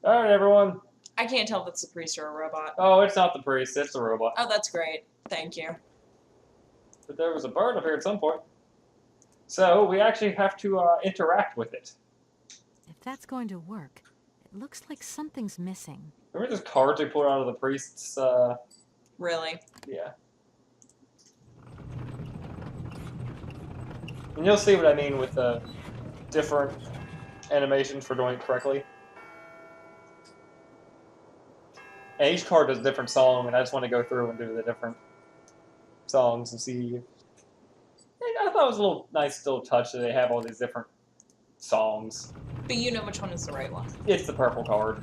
Alright, everyone. I can't tell if it's a priest or a robot. Oh, it's not the priest, it's the robot. Oh, that's great. Thank you. But there was a bird up here at some point. So, we actually have to interact with it. If that's going to work, it looks like something's missing. Remember those cards we pulled out of the priest's, Really? yeah. And you'll see what I mean with the different animations for doing it correctly. And each card does a different song, and I just want to go through and do the different songs and see. I thought it was a little nice little touch that they have all these different songs. But you know which one is the right one. It's the purple card.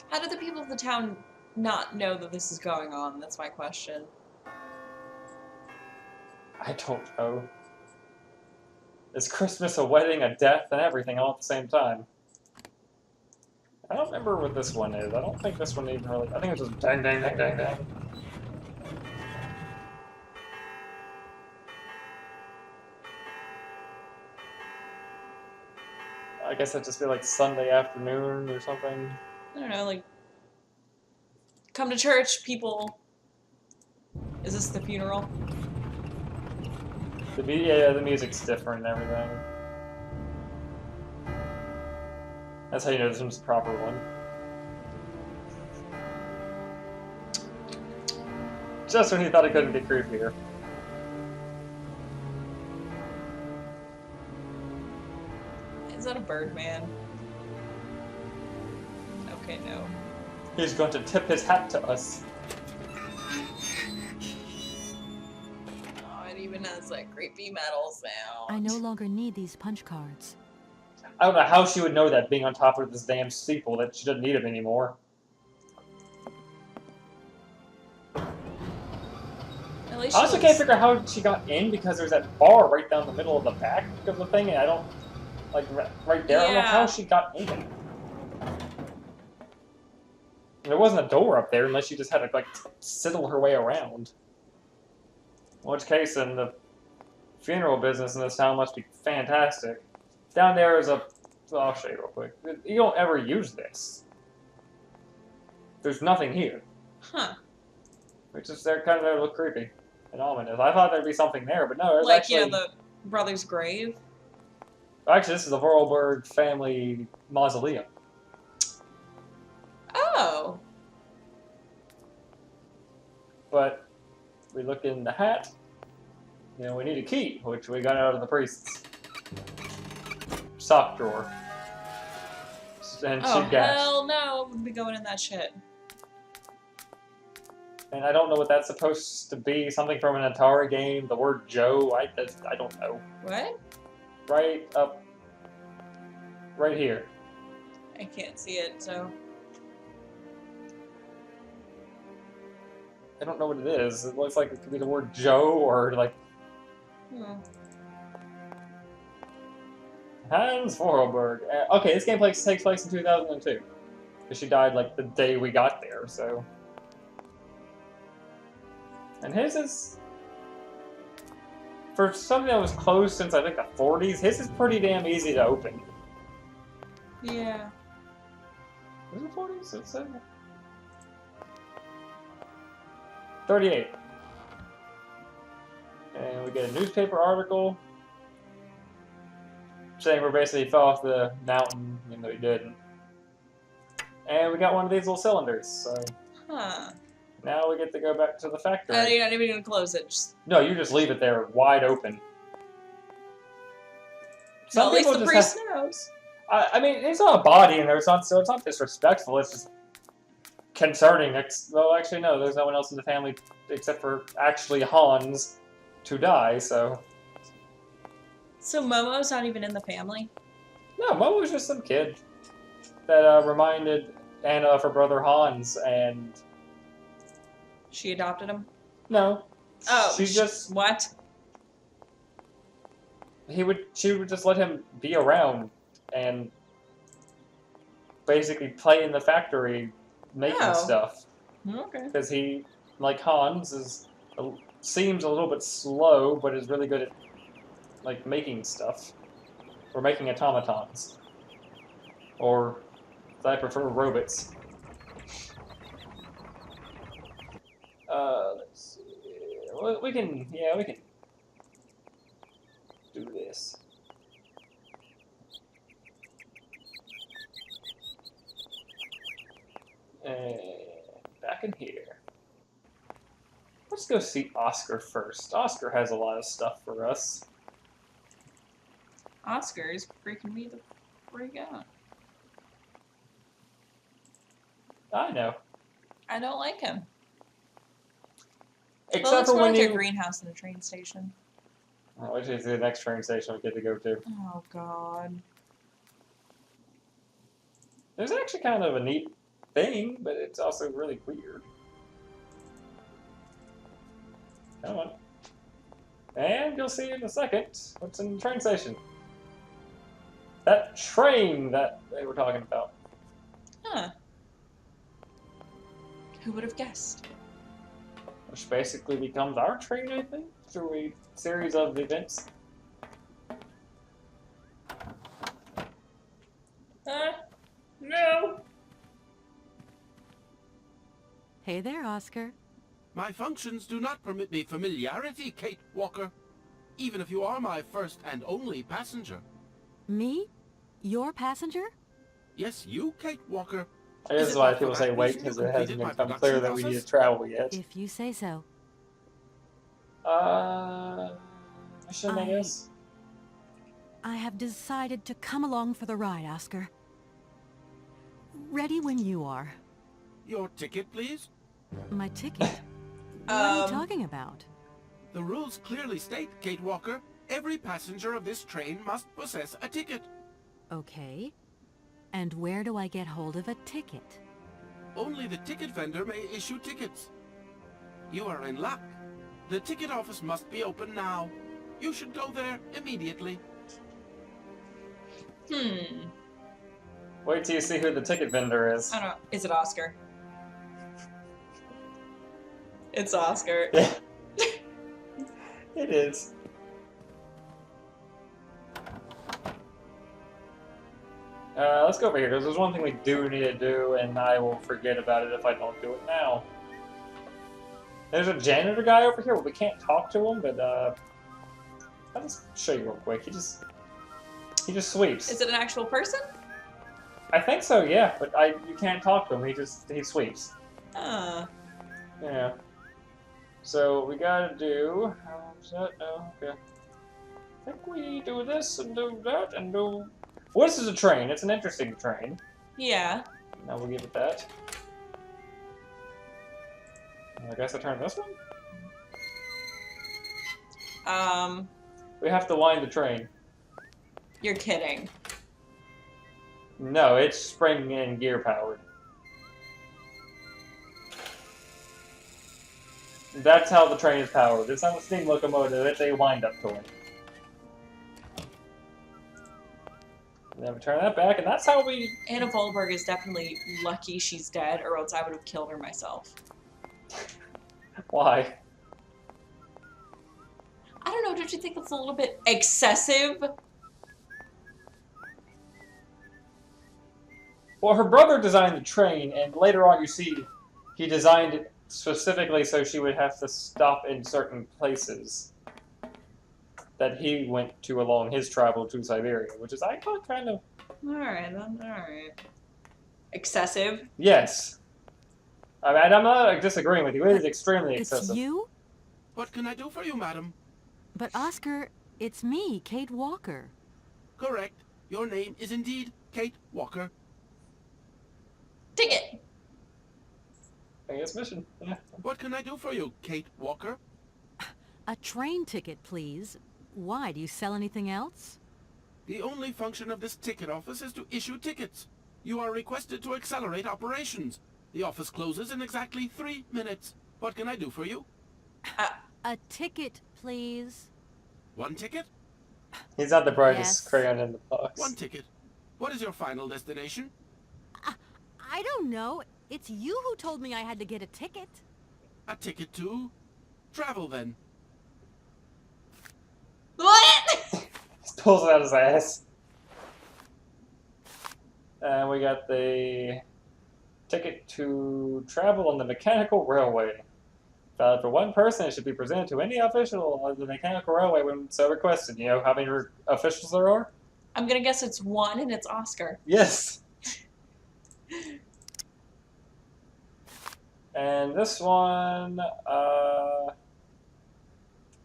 How do the people of the town not know that this is going on? That's my question. I don't know. It's Christmas, a wedding, a death, and everything all at the same time. I don't remember what this one is. I don't think this one even really. I think it's just dang, dang, dang, dang, dang. I guess it'd just be like Sunday afternoon or something. I don't know, like, come to church, people. Is this the funeral? The music's different and everything. That's how you know this one's the proper one. Just when he thought it couldn't get creepier. Is that a bird man? Okay, no. He's going to tip his hat to us. Oh, it even has like creepy metal sound. I no longer need these punch cards. I don't know how she would know that being on top of this damn steeple that she doesn't need him anymore. At least I also can't figure out how she got in because there's that bar right down the middle of the back of the thing, and I don't like right there. I don't know how she got in. And there wasn't a door up there unless she just had to like sizzle her way around. In which case, in the funeral business in this town must be fantastic. Down there is a. I'll show you real quick. You don't ever use this. There's nothing here. Huh. Which is they're kind of a little creepy and ominous. I thought there'd be something there, but no, there's Like, actually. yeah, the brother's grave. Actually, this is the Vorarlberg family mausoleum. Oh. But we look in the hat. You know, we need a key, which we got out of the priest's sock drawer. And Oh, she gasped. hell no. I wouldn't be going in that shit. And I don't know what that's supposed to be. Something from an Atari game. The word Joe. I don't know. What? Right up. Right here. I can't see it, so. I don't know what it is. It looks like it could be the word Joe or like Hmm. Hans Vorarlberg. Okay, this game takes place in 2002. Because she died like the day we got there, so. And his is. For something that was closed since I think the 40s, his is pretty damn easy to open. Yeah. Was it 40s? It's 38. And we get a newspaper article saying we basically fell off the mountain, even though we didn't. And we got one of these little cylinders, so Huh. now we get to go back to the factory. You're not even gonna close it. Just... No, you just leave it there wide open. Well, at least people the just priest knows. I mean, it's not a body in there, so it's not disrespectful, it's just concerning. Well, actually, no, there's no one else in the family except for actually Hans to die, so. So Momo's not even in the family? No, Momo was just some kid that reminded Anna of her brother Hans, and. She adopted him? No. Oh, She just. What? She would just let him be around and basically play in the factory making stuff. Okay. Because he, like Hans, seems a little bit slow, but is really good at like making stuff. Or making automatons. Or, I prefer robots. Let's see. Well, we can do this. And back in here. Let's go see Oscar first. Oscar has a lot of stuff for us. Oscar is freaking me the freak out. I know. I don't like him. Except Well, let's for go when to you... a greenhouse in a train station. Which is the next train station we get to go to. Oh, God. There's actually kind of a neat thing, but it's also really weird. Come on. And you'll see in a second what's in the train station. That train that they were talking about. Huh. Who would have guessed? Which basically becomes our train, I think, through a series of events. No! Hey there, Oscar. My functions do not permit me familiarity, Kate Walker. Even if you are my first and only passenger. Me? Your passenger? Yes, you, Kate Walker. This Is is it why not for people that say wait, reason you because it hasn't completed my become production clear that we need process? to travel yet. If you say so. Mission, I guess? I have decided to come along for the ride, Oscar. Ready when you are. Your ticket, please. My ticket? What are you talking about? The rules clearly state, Kate Walker, every passenger of this train must possess a ticket. Okay. And where do I get hold of a ticket? Only the ticket vendor may issue tickets. You are in luck. The ticket office must be open now. You should go there immediately. Wait till you see who the ticket vendor is. I don't know. Is it Oscar? It's Oscar. Yeah. It is. Let's go over here, because there's one thing we do need to do, and I will forget about it if I don't do it now. There's a janitor guy over here, but we can't talk to him, but, I'll just show you real quick. He just sweeps. Is it an actual person? I think so, yeah, but you can't talk to him, he sweeps. Yeah. So, what we gotta do... okay. I think we do this and do that and do... Well, this is a train. It's an interesting train. Yeah. Now we'll give it that. I guess I turn this one? We have to wind the train. You're kidding. No, it's spring and gear powered. That's how the train is powered. It's not a steam locomotive, it's a wind-up toy. And then we turn that back, and that's how we... Anna Wahlberg is definitely lucky she's dead, or else I would have killed her myself. Why? I don't know, don't you think that's a little bit excessive? Well, her brother designed the train, and later on you see he designed it specifically so she would have to stop in certain places that he went to along his travel to Syberia, which is, I thought, kind of... Alright, then, alright. Excessive? Yes. I mean, I'm not disagreeing with you. It is extremely excessive. It's you? What can I do for you, madam? But Oscar, it's me, Kate Walker. Correct. Your name is indeed Kate Walker. Ticket! I guess mission, yeah. What can I do for you, Kate Walker? A train ticket, please. Why, do you sell anything else? The only function of this ticket office is to issue tickets. You are requested to accelerate operations. The office closes in exactly 3 minutes. What can I do for you? A ticket, please. One ticket? He's not the brightest Yes. crayon in the box. One ticket. What is your final destination? I don't know. It's you who told me I had to get a ticket. A ticket to... travel, then. What? He pulls it out his ass. And we got the ticket to travel on the mechanical railway. Valid for one person, it should be presented to any official on the mechanical railway when so requested. You know how many officials there are? I'm gonna guess it's one, and it's Oscar. Yes. And this one,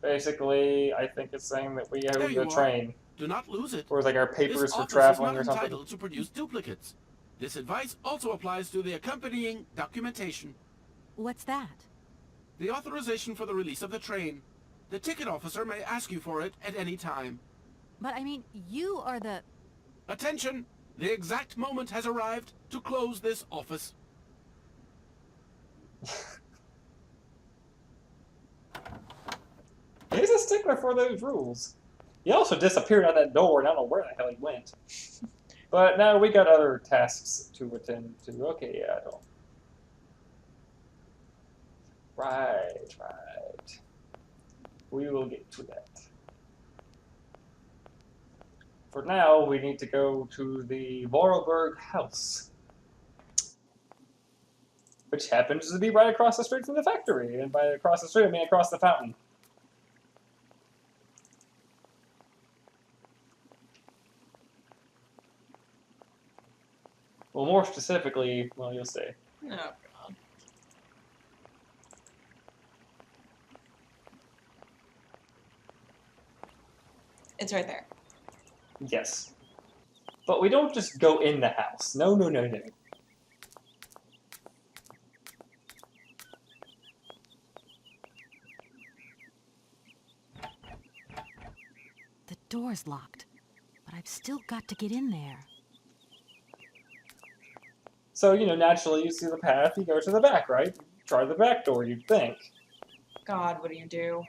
basically, I think it's saying that we There have you the are. train. Do not lose it. Or it's like our This papers for office is traveling not or something. entitled to produce duplicates. This advice also applies to the accompanying documentation. What's that? The authorization for the release of the train. The ticket officer may ask you for it at any time. But I mean, you are the... Attention! The exact moment has arrived to close this office. He's a stickler for those rules. He also disappeared out that door, and I don't know where the hell he went. But now we got other tasks to attend to. Okay, yeah, I don't. Right. We will get to that. For now, we need to go to the Vorarlberg house, which happens to be right across the street from the factory. And by across the street, I mean across the fountain. Well, more specifically, well, you'll see. Oh god. It's right there. Yes. But we don't just go in the house. No, no, no, no. The door's locked, but I've still got to get in there. So, you know, naturally you see the path, you go to the back, right? Try the back door, you'd think. God, what do you do?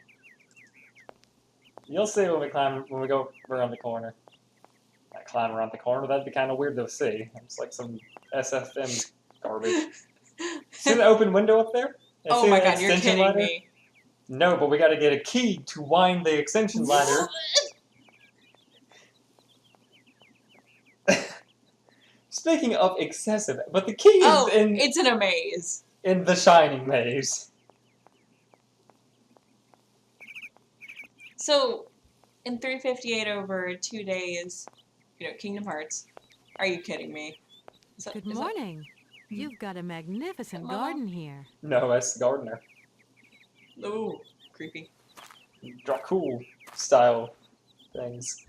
You'll see when we go around the corner. Not climb around the corner, that'd be kind of weird to see. It's like some SFM garbage. See the open window up there? And Oh see my the god, you're extension kidding ladder? me. No, but we gotta get a key to wind the extension ladder. Speaking of excessive, but the key is it's in a maze. in the Shining Maze. So, in 358 over 2 days, you know, Kingdom Hearts. Are you kidding me? Good morning. You've got a magnificent Hello? garden here. No, that's the gardener. Ooh, creepy. Dracul style things.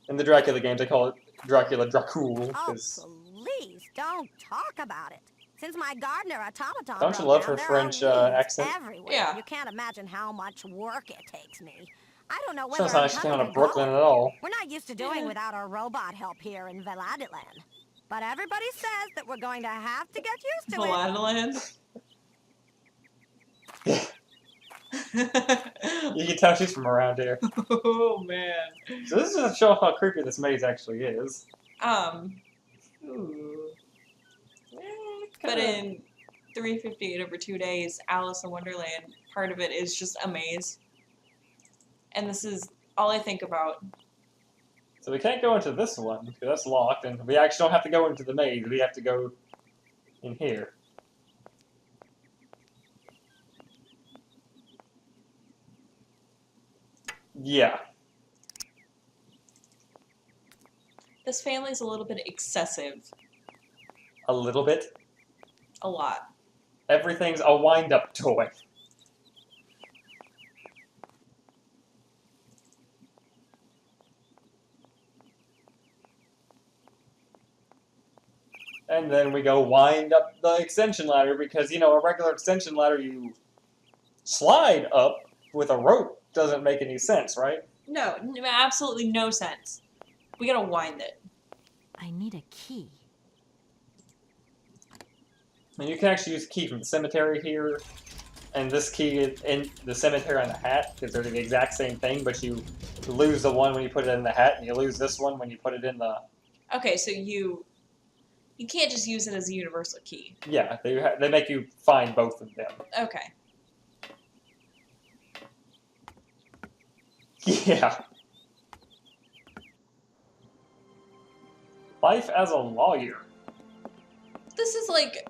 In the Dracula games, they call it Dracula Dracul. Oh, 'Cause please don't talk about it. Since my gardener automaton Don't you broke love down, her there French, are weeds accent? everywhere. Yeah. You can't imagine how much work it takes me. I don't know she whether doesn't I'm sound like she came out coming of or Brooklyn going. at all. We're not used to doing Yeah. without our robot help here in Veladiland. But everybody says that we're going to have to get used to it. Vladaland? You can tell she's from around here. Oh man. So this is to show how creepy this maze actually is. Ooh. But in 358 over 2 days, Alice in Wonderland, part of it is just a maze. And this is all I think about. So we can't go into this one, because that's locked, and we actually don't have to go into the maze, we have to go in here. Yeah. This family's a little bit excessive. A little bit. A lot. Everything's a wind-up toy. And then we go wind up the extension ladder because, you know, a regular extension ladder you slide up with a rope doesn't make any sense, right? No, absolutely no sense. We gotta wind it. I need a key. And you can actually use a key from the cemetery here, and this key is in the cemetery on the hat, because they're the exact same thing, but you lose the one when you put it in the hat, and you lose this one when you put it in the... Okay, so you can't just use it as a universal key. Yeah, they make you find both of them. Okay. Yeah. Life as a lawyer. This is like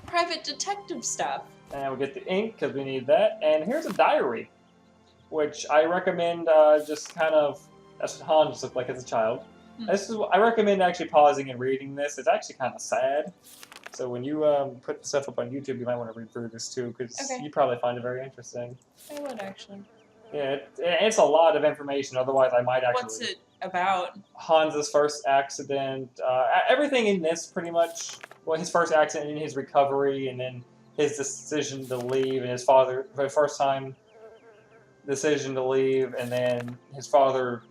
private detective stuff. And we get the ink because we need that. And here's a diary, which I recommend just kind of. That's what Hans looked like as a child. I recommend actually pausing and reading this. It's actually kind of sad. So when you put the stuff up on YouTube, you might want to read through this too, because you probably find it very interesting. I would actually. Yeah, it's a lot of information. Otherwise, I might actually. What's it about? Hans's first accident. Everything in this pretty much. Well, his first accident and his recovery, and then his decision to leave, and his father, for the first time, decision to leave, and then his father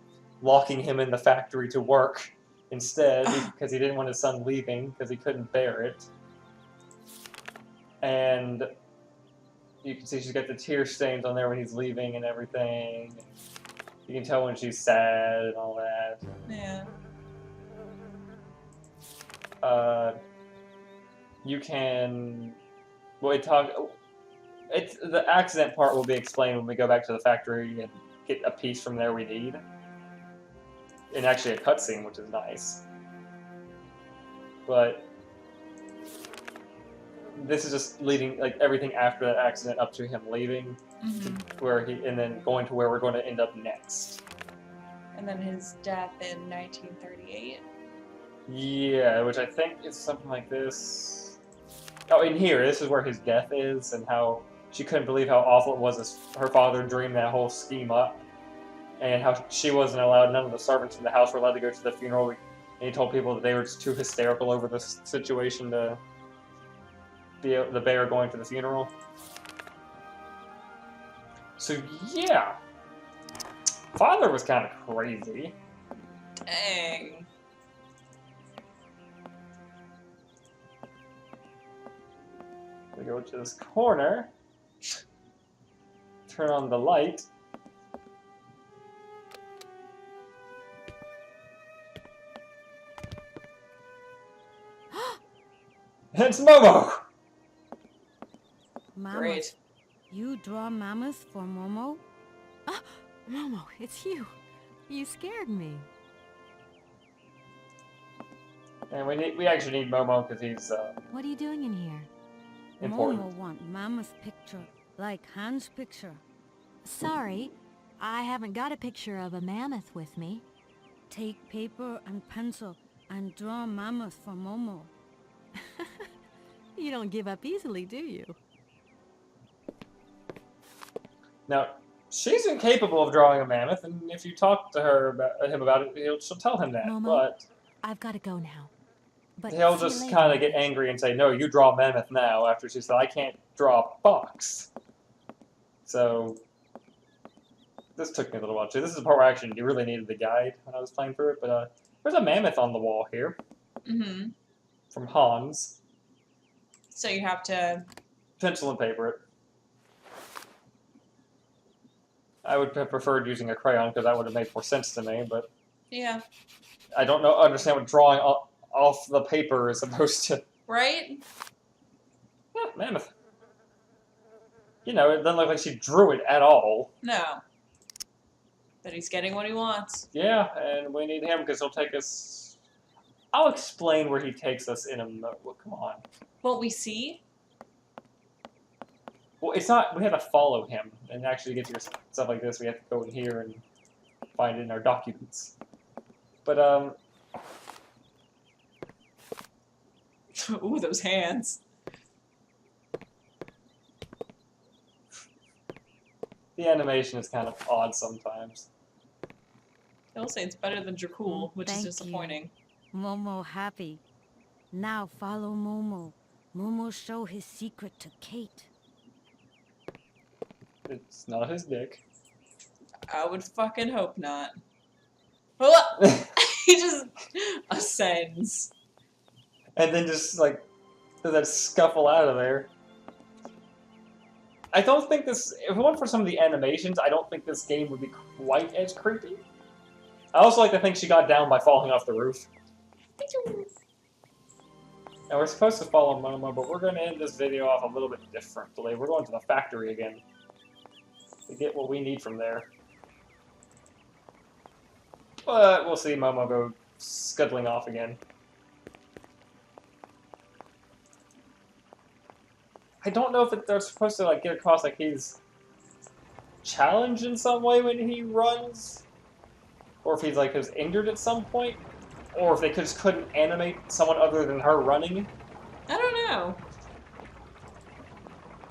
locking him in the factory to work instead because he didn't want his son leaving because he couldn't bear it. And you can see she's got the tear stains on there when he's leaving and everything. You can tell when she's sad and all that. Yeah. You can. Well, it's the accident part will be explained when we go back to the factory and get a piece from there we need. And actually a cutscene, which is nice. But this is just leading, like, everything after that accident up to him leaving, to where and then going to where we're going to end up next. And then his death in 1938. Yeah, which I think is something like this. Oh, in here, this is where his death is, and how she couldn't believe how awful it was as her father dreamed that whole scheme up. And how she wasn't allowed, none of the servants in the house were allowed to go to the funeral. And he told people that they were just too hysterical over this situation to be the bear going to the funeral. So, yeah. Father was kind of crazy. Dang. We go to this corner. Turn on the light. It's Momo! Mama, Great. you draw mammoths for Momo? Ah, Momo, it's you. You scared me. And we actually need Momo because he's What are you doing in here? important. Momo want mammoth picture, like Hans picture. Sorry, I haven't got a picture of a mammoth with me. Take paper and pencil and draw mammoth for Momo. You don't give up easily, do you? Now, she's incapable of drawing a mammoth, and if you talk to him about it, she'll tell him that. Momo, but I've got to go now. But he'll see you just later. kind of get angry and say, "No, you draw a mammoth now." After she said, "I can't draw a fox." So this took me a little while too. This is the part where I actually really needed the guide when I was playing through it. But there's a mammoth on the wall here from Hans. So you have to. Pencil and paper it. I would have preferred using a crayon because that would have made more sense to me, but Yeah. I don't understand what drawing off the paper is supposed to. Right? Yeah, mammoth. You know, it doesn't look like she drew it at all. No. But he's getting what he wants. Yeah, and we need him because he'll take us. I'll explain where he takes us in a moment. Well, come on. What we see? Well, it's not. We have to follow him and actually get to stuff like this. We have to go in here and find it in our documents. But Ooh, those hands. the animation is kind of odd sometimes. I will say it's better than Dracul, which is Thank you. disappointing. Momo happy. Now follow Momo. Momo show his secret to Kate. It's not his dick. I would fucking hope not. Oh! He just ascends. And then just like does that scuffle out of there. I don't think this. If it weren't for some of the animations, I don't think this game would be quite as creepy. I also like to think she got down by falling off the roof. Now we're supposed to follow Momo, but we're going to end this video off a little bit differently. We're going to the factory again to get what we need from there. But we'll see Momo go scuttling off again. I don't know if they're supposed to like get across like he's challenged in some way when he runs, or if he's like was injured at some point, or if they just couldn't animate someone other than her running. I don't know.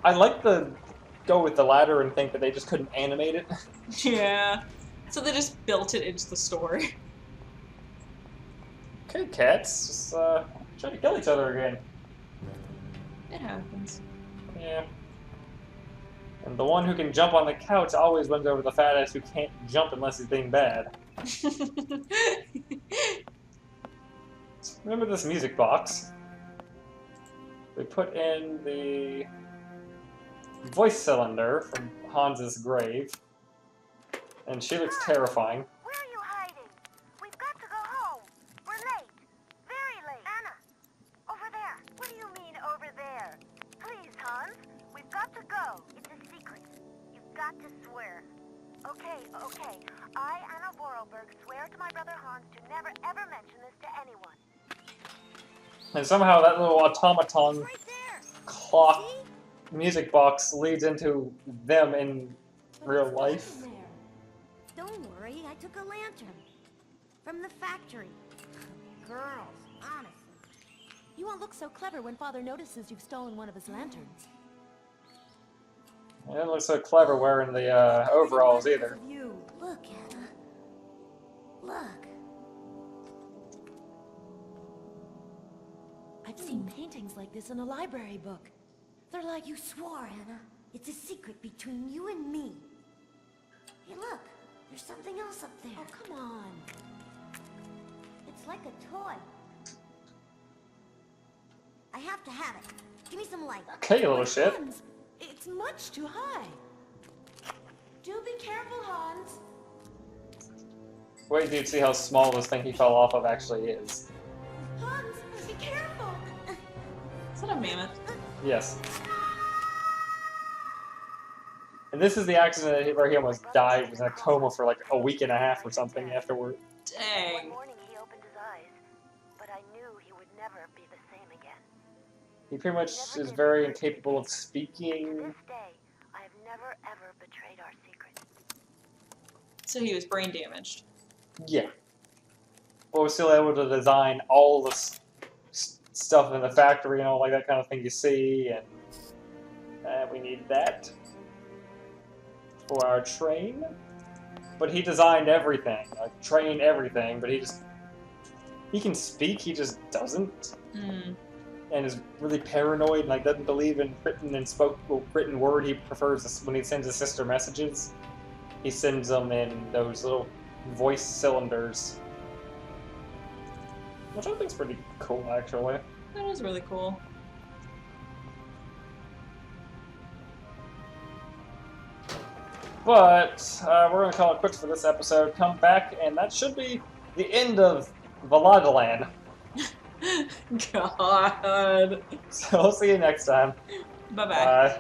I like to go with the latter and think that they just couldn't animate it. Yeah. So they just built it into the story. Okay, cats, just trying to kill each other again. It happens. Yeah. And the one who can jump on the couch always runs over the fat ass who can't jump unless he's being bad. Remember this music box? We put in the voice cylinder from Hans's grave. And she looks terrifying. Where are you hiding? We've got to go home. We're late. Very late. Anna, over there. What do you mean, over there? Please, Hans. We've got to go. It's a secret. You've got to swear. Okay. I, Anna Vorarlberg, swear to my brother Hans to never ever mention this to anyone. And somehow that little automaton Right there. clock music box leads into them in real life. Don't worry, I took a lantern. From the factory. Girls, honestly. You won't look so clever when Father notices you've stolen one of his lanterns. It doesn't look so clever wearing the overalls either. You. Look, Anna. Look. I've seen paintings like this in a library book. They're like... You swore, Anna. It's a secret between you and me. Hey, look. There's something else up there. Oh, come on. It's like a toy. I have to have it. Give me some light. Okay, you little shit. Hans, it's much too high. Do be careful, Hans. Wait till you see how small this thing he fell off of actually is. Hans, be careful. Is that a mammoth? Yes. And this is the accident where he almost died. He was in a coma for like a week and a half or something afterward. One Dang. morning he opened his eyes, but I knew he would never be the same again. He pretty much is very incapable of To speaking. this day, I have never ever betrayed our secret. So he was brain damaged. Yeah. But we're still able to design all the stuff in the factory and all like that kind of thing you see, and we need that for our train. But he designed everything, like train everything, but he can speak, he just doesn't. Hmm. And is really paranoid and like doesn't believe in written word. He prefers this, when he sends his sister messages, he sends them in those little voice cylinders, which I think's pretty cool actually. That was really cool. But we're gonna call it quits for this episode. Come back, and that should be the end of Valadaland. God. So we'll see you next time. Bye-bye. Bye.